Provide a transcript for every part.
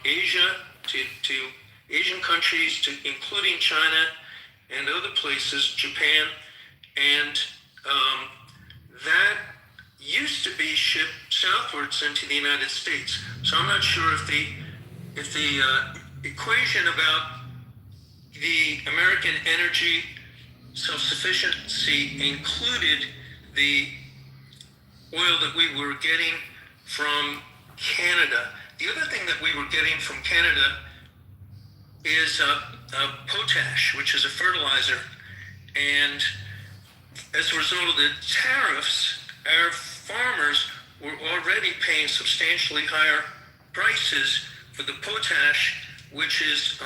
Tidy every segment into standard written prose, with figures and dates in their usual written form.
Asia to Asian countries, to including China and other places, Japan, and that used to be shipped southwards into the United States. So I'm not sure if the equation about the American energy self-sufficiency included the oil that we were getting from Canada. The other thing that we were getting from Canada is potash, which is a fertilizer. And as a result of the tariffs, our farmers were already paying substantially higher prices for the potash, which is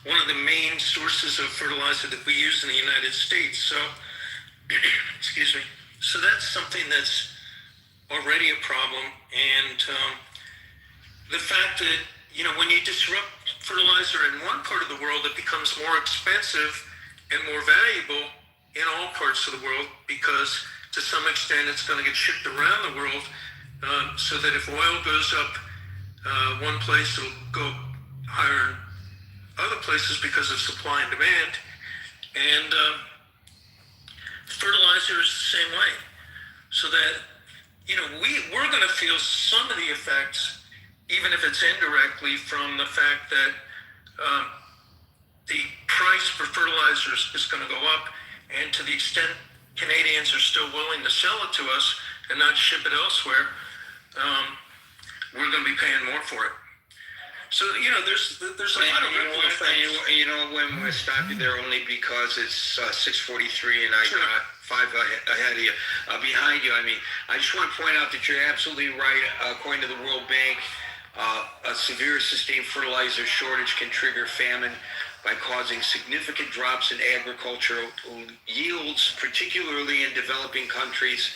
one of the main sources of fertilizer that we use in the United States. So, excuse me. So that's something that's already a problem. And the fact that, when you disrupt fertilizer in one part of the world, it becomes more expensive and more valuable in all parts of the world, because to some extent it's going to get shipped around the world, so that if oil goes up one place, it'll go higher in other places because of supply and demand. And fertilizer is the same way. So that, we're going to feel some of the effects, even if it's indirectly, from the fact that the price for fertilizers is going to go up, and to the extent Canadians are still willing to sell it to us and not ship it elsewhere, we're going to be paying more for it. So, there's a lot of ripple effects. When we're stopping there only because it's 6:43 and I Sure. got 5 ahead of you, behind you. I mean, I just want to point out that you're absolutely right. According to the World Bank, a severe sustained fertilizer shortage can trigger famine by causing significant drops in agricultural yields, particularly in developing countries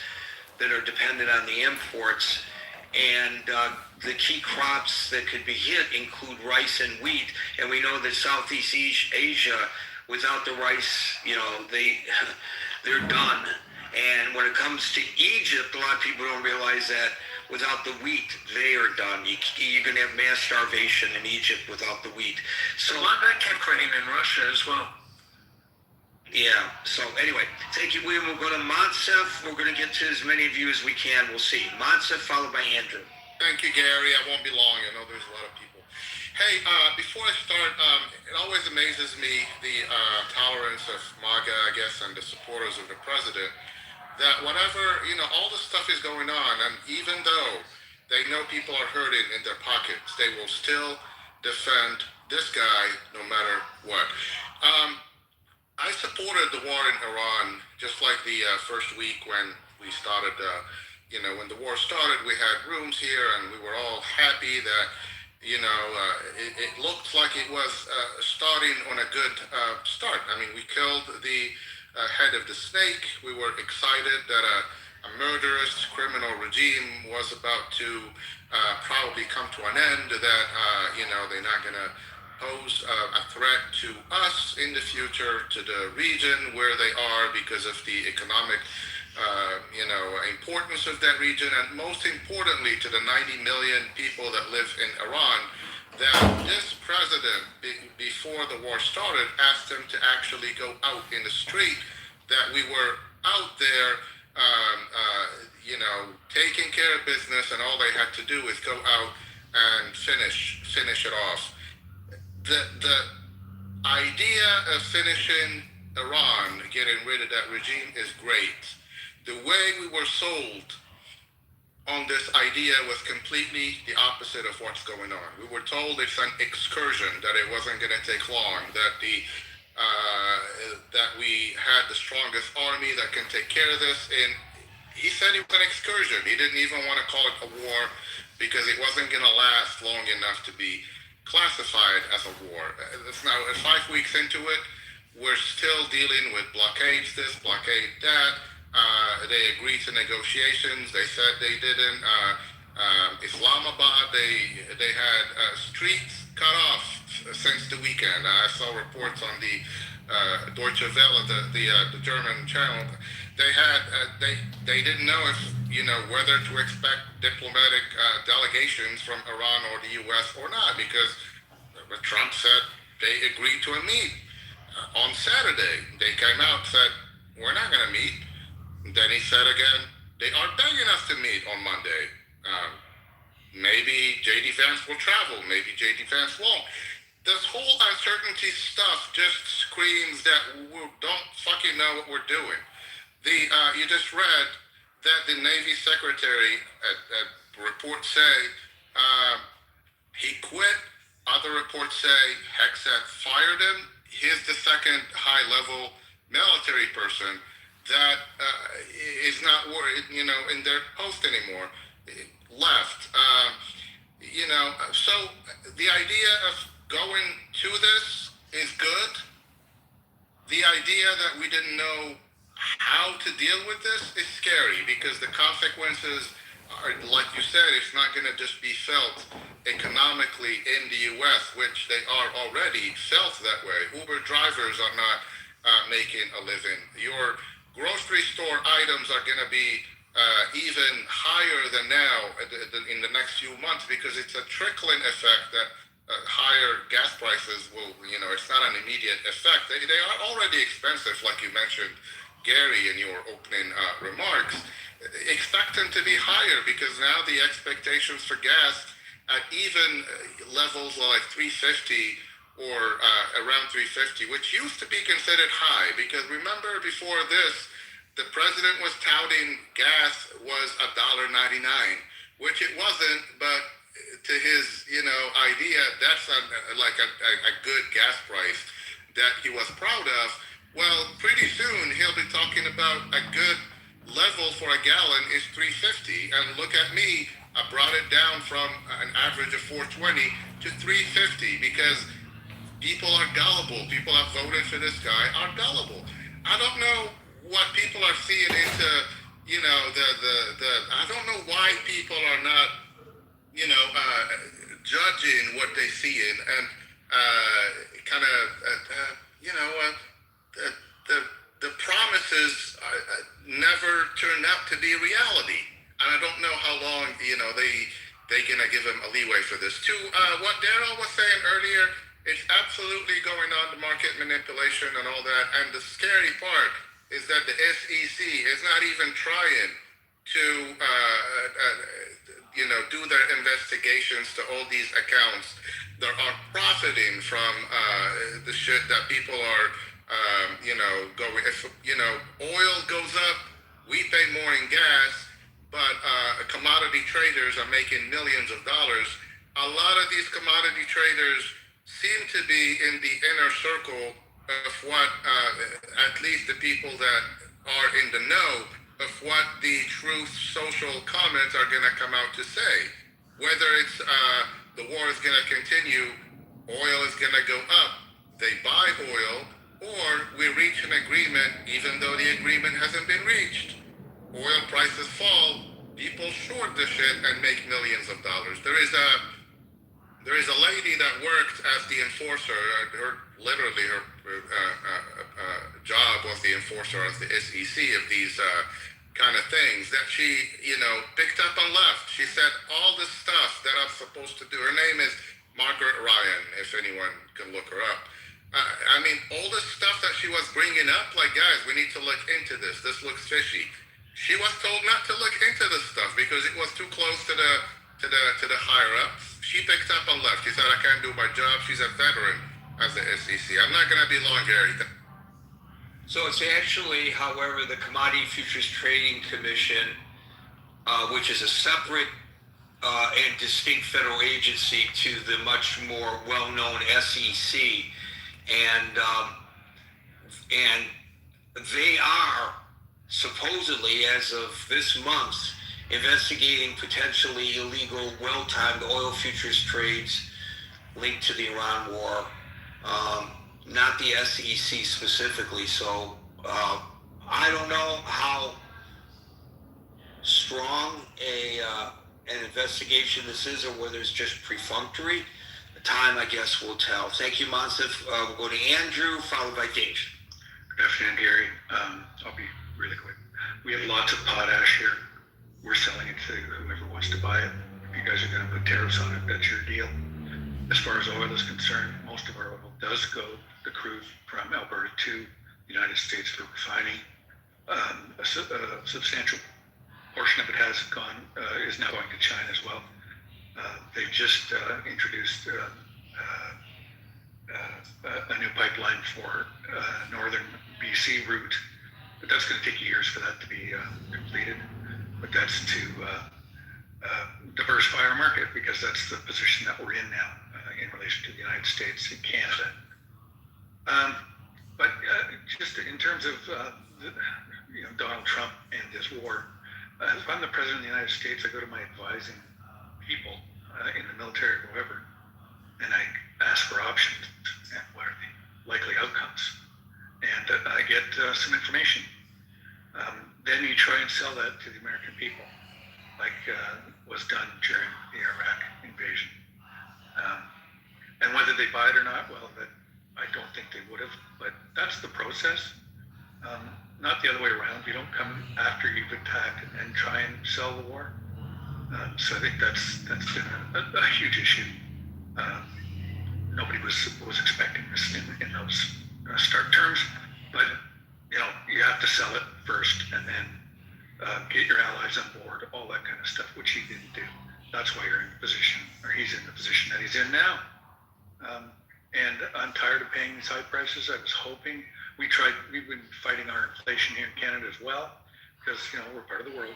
that are dependent on the imports. And the key crops that could be hit include rice and wheat. And we know that Southeast Asia, without the rice, they're done. And when it comes to Egypt, a lot of people don't realize that without the wheat, they are done. You're going to have mass starvation in Egypt without the wheat. So a lot of that came in Russia as well. Yeah, so anyway, thank you, William. We'll go to Montsev. We're going to get to as many of you as we can. We'll see. Montsev, followed by Andrew. Thank you, Gary. I won't be long. I know there's a lot of people. Hey, before I start, it always amazes me, the tolerance of MAGA, I guess, and the supporters of the president, that whenever, all this stuff is going on, and even though they know people are hurting in their pockets, they will still defend this guy no matter what. I supported the war in Iran, just like the first week when we started, when the war started, we had rooms here and we were all happy that, it looked like it was starting on a good start. I mean, we killed the head of the snake. We were excited that a murderous criminal regime was about to probably come to an end, that, they're not going to pose a threat to us in the future, to the region where they are because of the economic, importance of that region, and most importantly to the 90 million people that live in Iran, that this president, before the war started, asked them to actually go out in the street, that we were out there, taking care of business, and all they had to do is go out and finish it off. The idea of finishing Iran, getting rid of that regime, is great. The way we were sold on this idea was completely the opposite of what's going on. We were told it's an excursion, that it wasn't going to take long, that that we had the strongest army that can take care of this. And he said it was an excursion. He didn't even want to call it a war because it wasn't going to last long enough to be classified as a war. It's now 5 weeks into it. We're still dealing with blockades this, blockade that. They agreed to negotiations. They said they didn't. Islamabad, they had streets cut off since the weekend. I saw reports on the Deutsche Welle, the German channel, they didn't know if whether to expect diplomatic delegations from Iran or the U.S. or not, because Trump said they agreed to a meet on Saturday. They came out, said we're not going to meet. Then he said again they are begging us to meet on Monday. Maybe J.D. Vance will travel. Maybe J.D. Vance won't. This whole uncertainty stuff just screams that we don't fucking know what we're doing. You just read that the Navy Secretary at reports say he quit. Other reports say Hexat fired him. He's the second high-level military person that is not worried, in their post anymore. Left. So the idea of going to this is good. The idea that we didn't know how to deal with this is scary, because the consequences are, like you said, it's not going to just be felt economically in the U.S., which they are already felt that way. Uber drivers are not making a living. Your grocery store items are going to be even higher than now in the next few months, because it's a trickling effect that higher gas prices will, it's not an immediate effect. They are already expensive, like you mentioned, Gary, in your opening remarks. Expect them to be higher, because now the expectations for gas at even levels like 350 or around 350, which used to be considered high, because remember before this, the president was touting gas was $1.99, which it wasn't, but to his, idea, that's a good gas price that he was proud of. Well, pretty soon he'll be talking about a good level for a gallon is 350, and look at me, I brought it down from an average of 420 to 350, because people are gullible. People have voted for this guy are gullible. I don't know what people are seeing into, I don't know why people are not, judging what they see and the promises never turned out to be reality. And I don't know how long, they gonna give him a leeway for this. To what Daryl was saying earlier, it's absolutely going on, the market manipulation and all that. And the scary part is that the SEC is not even trying to, do their investigations to all these accounts that are profiting from the shit that people are, going. If oil goes up, we pay more in gas, but commodity traders are making millions of dollars. A lot of these commodity traders seem to be in the inner circle of what, at least the people that are in the know of what the Truth Social comments are going to come out to say. Whether it's the war is going to continue, oil is going to go up, they buy oil, or we reach an agreement even though the agreement hasn't been reached. Oil prices fall, people short the shit and make millions of dollars. There is a lady that worked as the enforcer. Her job was the enforcer as the SEC of these kind of things that she, picked up and left. She said all the stuff that I'm supposed to do. Her name is Margaret Ryan, if anyone can look her up. All the stuff that she was bringing up, like, guys, we need to look into this. This looks fishy. She was told not to look into this stuff because it was too close to the higher ups. She picked up and left. She said, I can't do my job. She's a veteran as the SEC. I'm not going to be long, Gary. So it's actually, however, the Commodity Futures Trading Commission, which is a separate and distinct federal agency to the much more well-known SEC, and they are supposedly, as of this month, investigating potentially illegal, well-timed oil futures trades linked to the Iran war. Not the SEC specifically, so I don't know how strong an investigation this is, or whether it's just perfunctory. Time, I guess, will tell. Thank you, Monsif. We'll go to Andrew, followed by Dave. Good afternoon, Gary. I'll be really quick. we have lots of potash here. We're selling it to whoever wants to buy it. If you guys are going to put tariffs on it, that's your deal. As far as oil is concerned, most of our oil does go, the crude from Alberta to the United States for refining. A substantial portion of it has gone, is now going to China as well. They've just introduced a new pipeline for northern BC route, but that's going to take years for that to be completed. But that's to diversify our market, because that's the position that we're in now in relation to the United States and Canada. But just in terms of Donald Trump and this war, if I'm the president of the United States, I go to my advising people in the military or whoever, and I ask for options and what are the likely outcomes, and I get some information. Then you try and sell that to the American people, like was done during the Iraq invasion. And whether they buy it or not, well, that I don't think they would have, but that's the process. Not the other way around. You don't come after you've attacked and try and sell the war. So I think that's been a huge issue. Nobody was expecting this in those stark terms, but you have to sell it first and then get your allies on board, all that kind of stuff, which he didn't do. That's why you're in the position, or he's in the position that he's in now. And I'm tired of paying these high prices. I was hoping we've been fighting our inflation here in Canada as well, because we're part of the world,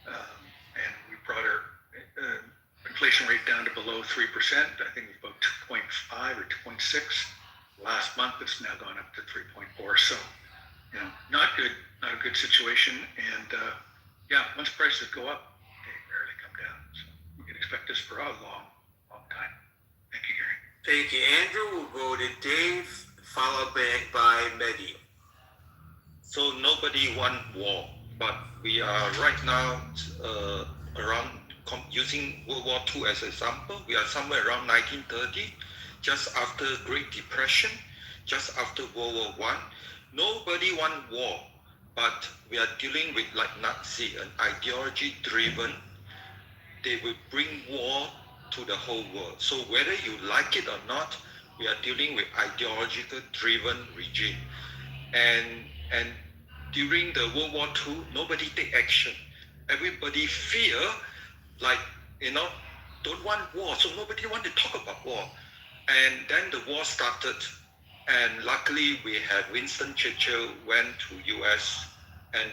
and we brought our inflation rate down to below 3%. I think it was about 2.5 or 2.6 last month. It's now gone up to 3.4. So not good, not a good situation. And once prices go up, they rarely come down. So we can expect this for a long time. Thank you, Gary. Thank you, Andrew. We'll go to Dave, followed by Mehdi. So nobody want war, but we are right now around using World War II as an example. We are somewhere around 1930, just after Great Depression, just after World War I. Nobody want war, but we are dealing with like Nazi, an ideology-driven. They will bring war to the whole world. So whether you like it or not, we are dealing with ideological-driven regime. And during the World War II, nobody take action. Everybody fear, don't want war, so nobody want to talk about war. And then the war started, and luckily we had Winston Churchill went to US and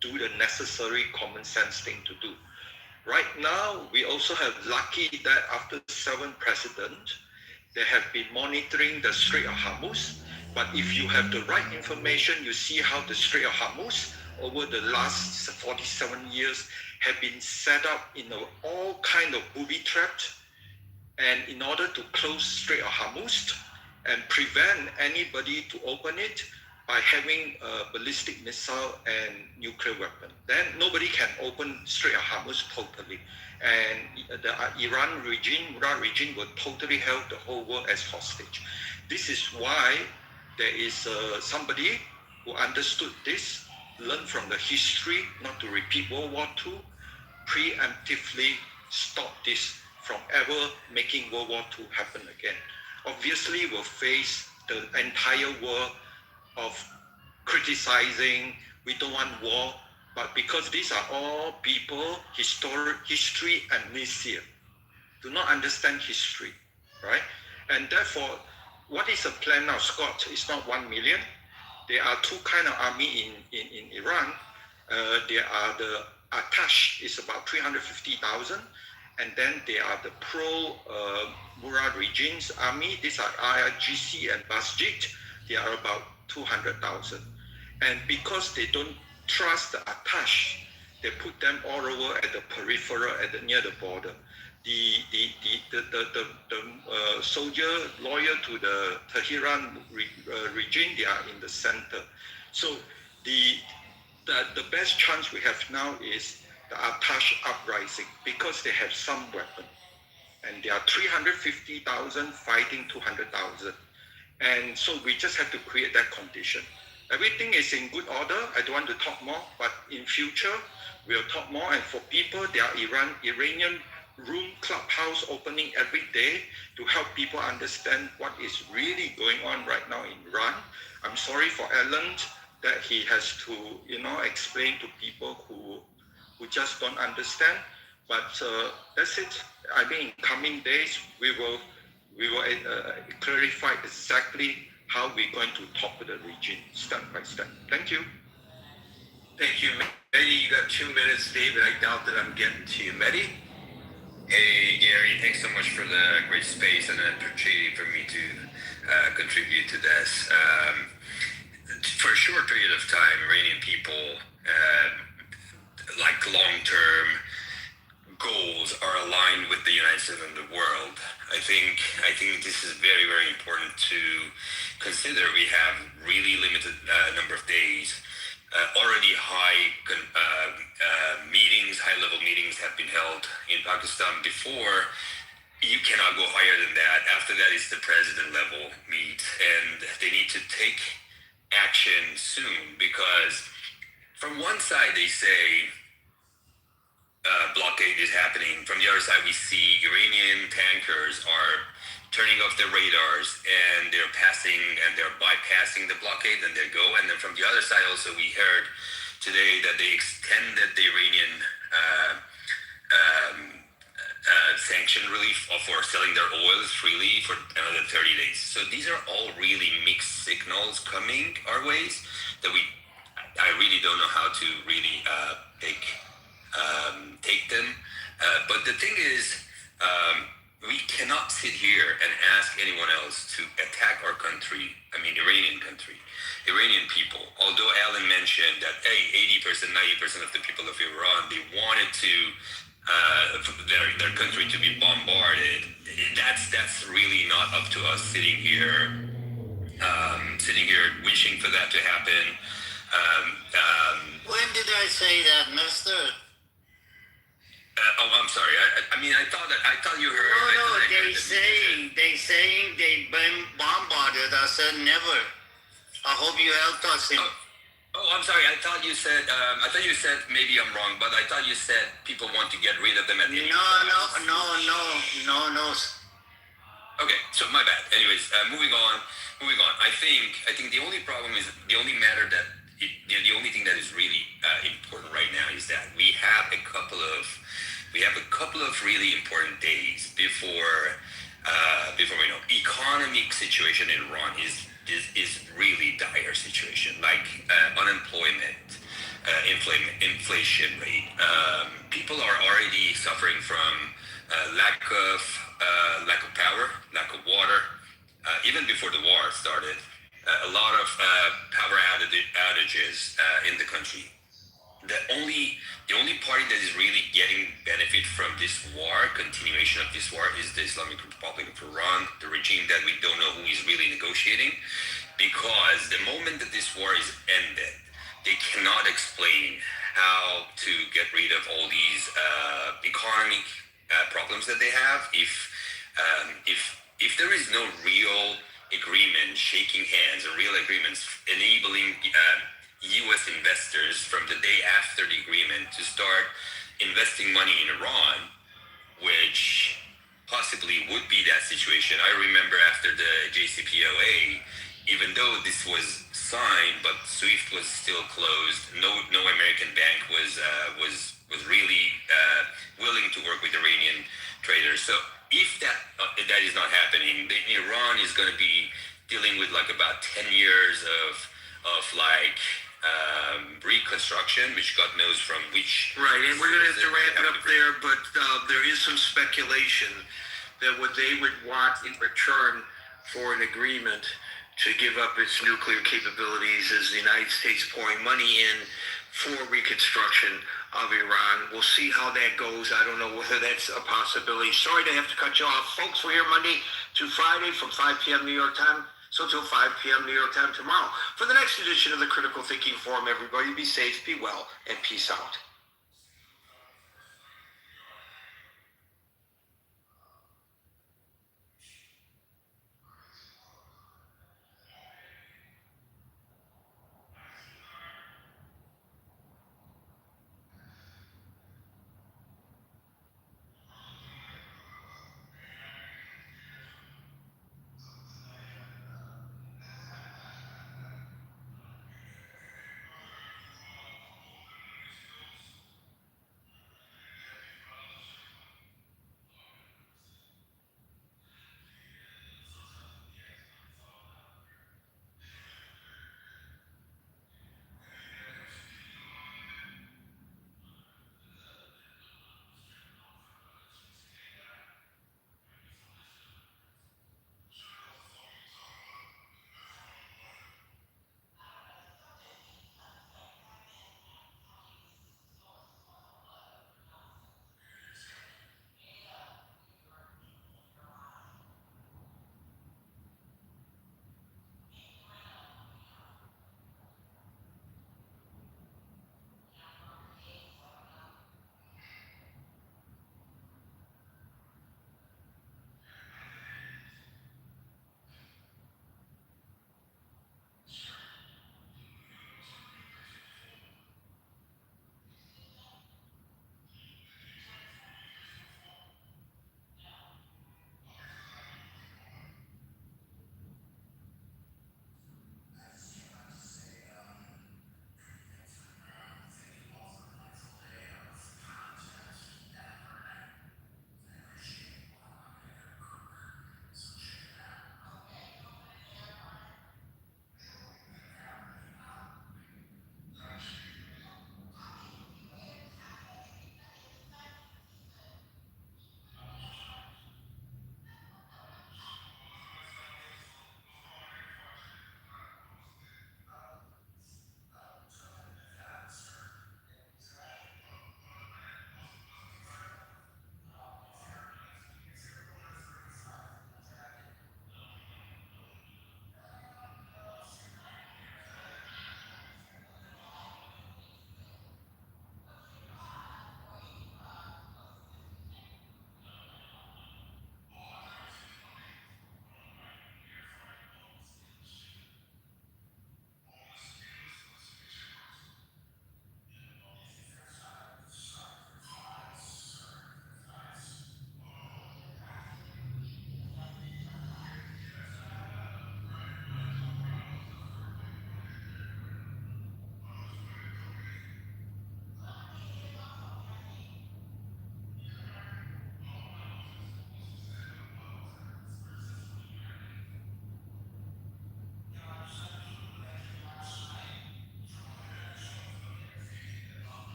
do the necessary common sense thing to do. Right now, we also have lucky that after 7 presidents, they have been monitoring the Strait of Hormuz. But if you have the right information, you see how the Strait of Hormuz over the last 47 years have been set up in all kind of booby traps. And in order to close Strait of Hormuz and prevent anybody to open it by having a ballistic missile and nuclear weapon, then nobody can open Strait of Hormuz totally. And the Iran regime will totally hold the whole world as hostage. This is why there is somebody who understood this, learned from the history not to repeat World War II, preemptively stop this from ever making World War II happen again. Obviously, we'll face the entire world of criticizing, we don't want war, but because these are all people, history amnesia, do not understand history, right? And therefore, what is the plan now, Scott? It's not 1 million. There are 2 kind of army in Iran. There are the Atash, is about 350,000. And then there are the pro-Murad regime's army. These are IRGC and Basjid. They are about 200,000. And because they don't trust the Atash, they put them all over at the peripheral, near the border. The soldier loyal to the Tehran regime, they are in the center. So the best chance we have now is the Atash uprising, because they have some weapon. And there are 350,000 fighting 200,000. And so we just have to create that condition. Everything is in good order. I don't want to talk more, but in future, we'll talk more. And for people, there are Iranian room clubhouse opening every day to help people understand what is really going on right now in Iran. I'm sorry for Alan that he has to, explain to people who just don't understand. But that's it. I mean, in coming days, we will clarify exactly how we're going to talk to the region step by step. Thank you. Thank you, Mehdi. You got 2 minutes, David. I doubt that I'm getting to you. Mehdi? Hey, Gary, thanks so much for the great space and the opportunity for me to contribute to this. For a short period of time, Iranian people, like long-term goals, are aligned with the United States and the world. I think this is very, very important to consider. We have really limited number of days. Already high-level meetings have been held in Pakistan before. You cannot go higher than that. After that is the president level meet, and they need to take action soon, because from one side they say blockade is happening. From the other side, we see Iranian tankers are turning off their radars and they're bypassing the blockade, and they go. And then from the other side also, we heard today that they extended the Iranian sanction relief for selling their oils freely for another 30 days. So these are all really mixed signals coming our ways that I really don't know how to really take them. But the thing is, we cannot sit here and ask anyone else to attack our country. I mean, Iranian country, Iranian people. Although Alan mentioned that 80%, 90% of the people of Iran, they wanted to their country to be bombarded. That's really not up to us sitting here wishing for that to happen. When did I say that, mister? I'm sorry. I thought you heard. No, they saying they been bombarded. I said never. I hope you helped us. Oh, I'm sorry. I thought you said. Maybe I'm wrong, but I thought you said people want to get rid of them at the end. No. Okay, so my bad. Anyways, moving on. I think the only problem is the only thing that is really important right now is that we have a couple of really important days before we know. Economic situation in Iran is really dire situation, like unemployment, inflation rate. People are already suffering from lack of power, lack of water. Even before the war started, a lot of power outages in the country. The only party that is really getting benefit from this war, continuation of this war, is the Islamic Republic of Iran, the regime that we don't know who is really negotiating, because the moment that this war is ended, they cannot explain how to get rid of all these economic problems that they have if there is no real agreement, shaking hands, or real agreements enabling U.S. investors from the day after the agreement to start investing money in Iran, which possibly would be that situation. I remember after the JCPOA, even though this was signed, but SWIFT was still closed. No American bank was really willing to work with Iranian traders. So if that is not happening, then Iran is going to be dealing with like about 10 years of reconstruction, which God knows from which. Right, and we're going to have to wrap it up there, but there is some speculation that what they would want in return for an agreement to give up its nuclear capabilities is the United States pouring money in for reconstruction of Iran. We'll see how that goes. I don't know whether that's a possibility. Sorry to have to cut you off. Folks, we're here Monday to Friday from 5 p.m. New York time. So till 5 p.m. New York time tomorrow. For the next edition of the Critical Thinking Forum, everybody be safe, be well, and peace out.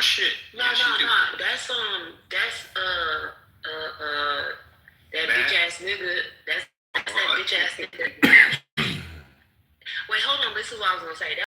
shit. No, Yes, no, you do. no. That's that Man. bitch ass nigga. That's that What? bitch ass nigga. Wait, hold on. This is what I was gonna say.